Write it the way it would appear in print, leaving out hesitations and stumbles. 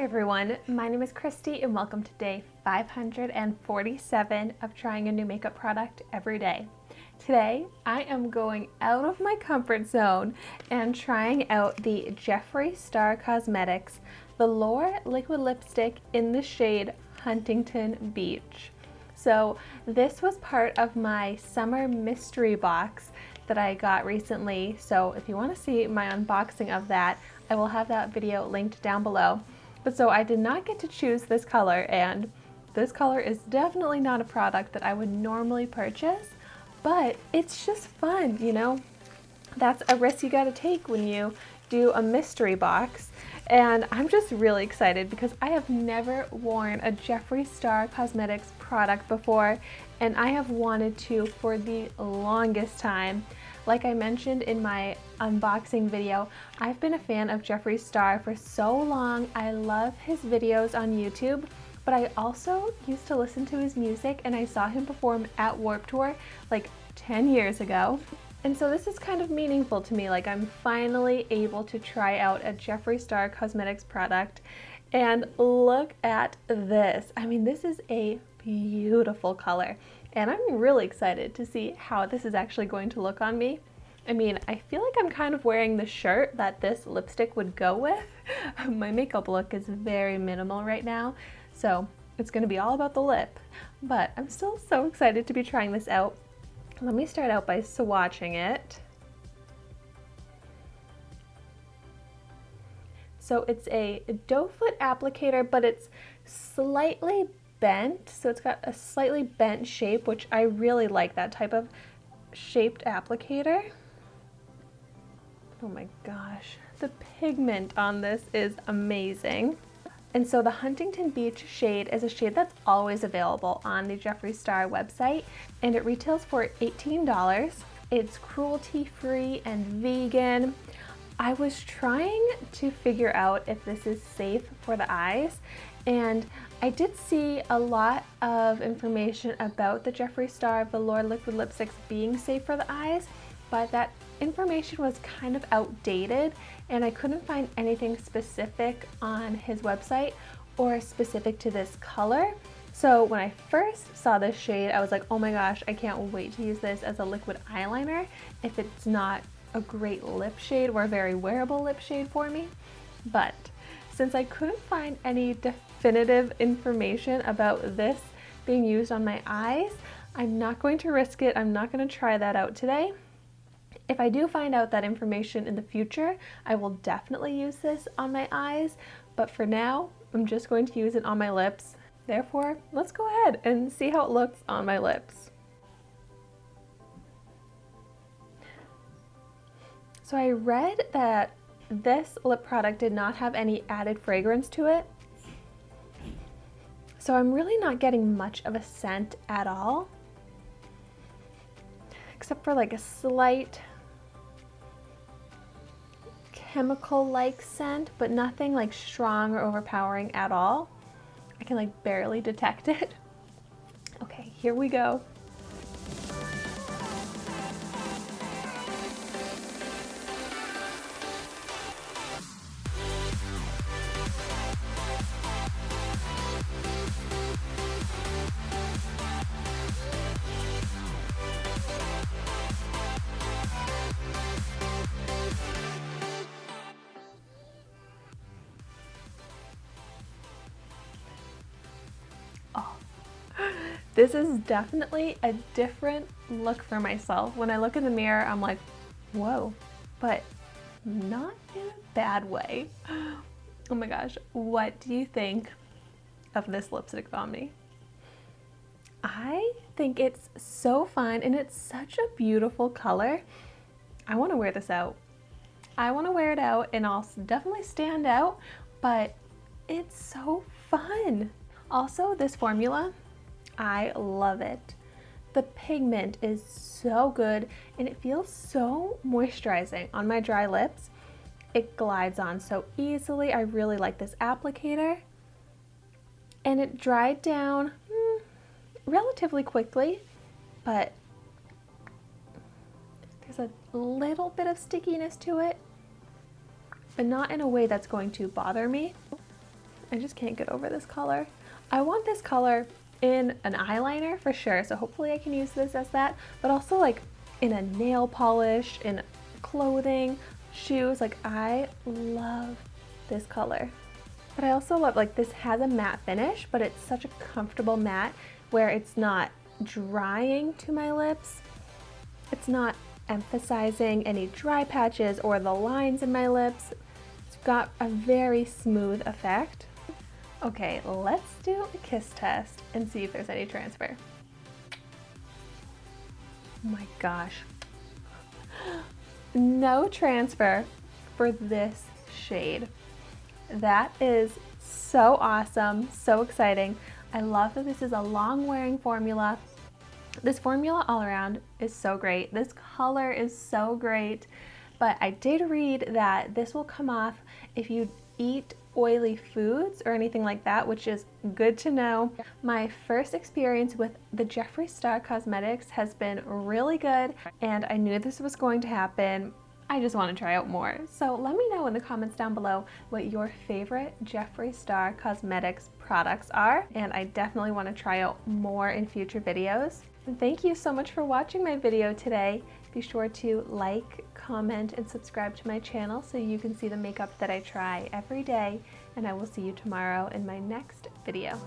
everyone, my name is Christy and welcome to day 547 of trying a new makeup product every day. Today I am going out of my comfort zone and trying out the Jeffree Star Cosmetics Velour liquid lipstick in the shade Huntington Beach. So this was part of my summer mystery box that I got recently, so if you want to see my unboxing of that, I will have that video linked down below. But so I did not get to choose this color, and this color is definitely not a product that I would normally purchase, but it's just fun, you know? That's a risk you gotta take when you do a mystery box. And I'm just really excited because I have never worn a Jeffree Star Cosmetics product before, and I have wanted to for the longest time. Like I mentioned in my unboxing video, I've been a fan of Jeffree Star for so long. I love his videos on YouTube, but I also used to listen to his music, and I saw him perform at Warped Tour like 10 years ago. And so this is kind of meaningful to me, like I'm finally able to try out a Jeffree Star Cosmetics product. And look at this. I mean, this is a beautiful color, and I'm really excited to see how this is actually going to look on me. I mean, I feel like I'm kind of wearing the shirt that this lipstick would go with. My makeup look is very minimal right now, so it's going to be all about the lip. But I'm still so excited to be trying this out. Let me start out by swatching it. So it's a doe foot applicator, but it's slightly bent. So it's got a slightly bent shape, which I really like that type of shaped applicator. Oh my gosh, the pigment on this is amazing. And so the Huntington Beach shade is a shade that's always available on the Jeffree Star website, and it retails for $18. It's cruelty-free and vegan. I was trying to figure out if this is safe for the eyes, and I did see a lot of information about the Jeffree Star Velour liquid lipsticks being safe for the eyes, but that information was kind of outdated, and I couldn't find anything specific on his website or specific to this color. So when I first saw this shade, I was like, oh my gosh, I can't wait to use this as a liquid eyeliner if it's not a great lip shade or a very wearable lip shade for me. But since I couldn't find any definitive information about this being used on my eyes, I'm not going to risk it. I'm not going to try that out today. If I do find out that information in the future, I will definitely use this on my eyes, but for now, I'm just going to use it on my lips. Therefore, let's go ahead and see how it looks on my lips. So I read that this lip product did not have any added fragrance to it, so I'm really not getting much of a scent at all, except for like a slight chemical-like scent, but nothing like strong or overpowering at all. I can like barely detect it. Okay, here we go. This is definitely a different look for myself. When I look in the mirror, I'm like, whoa, but not in a bad way. Oh my gosh, what do you think of this lipstick on me? I think it's so fun, and it's such a beautiful color. I want to wear this out. I want to wear it out, and I'll definitely stand out, but it's so fun. Also, this formula, I love it. The pigment is so good, and it feels so moisturizing on my dry lips. It glides on so easily. I really like this applicator, and it dried down relatively quickly, but there's a little bit of stickiness to it, but not in a way that's going to bother me. I just can't get over this color. I want this color in an eyeliner for sure, so hopefully I can use this as that, but also like in a nail polish, in clothing, shoes. Like, I love this color. But I also love, like, this has a matte finish, but it's such a comfortable matte where it's not drying to my lips. It's not emphasizing any dry patches or the lines in my lips. It's got a very smooth effect. Okay, let's do a kiss test and see if there's any transfer. Oh my gosh. No transfer for this shade. That is so awesome, so exciting. I love that this is a long wearing formula. This formula all around is so great. This color is so great, but I did read that this will come off if you eat oily foods or anything like that, which is good to know. My first experience with the Jeffree Star Cosmetics has been really good, and I knew this was going to happen. I just want to try out more. So let me know in the comments down below what your favorite Jeffree Star Cosmetics products are, and I definitely want to try out more in future videos. And thank you so much for watching my video today. Be sure to like, comment, and subscribe to my channel so you can see the makeup that I try every day, and I will see you tomorrow in my next video.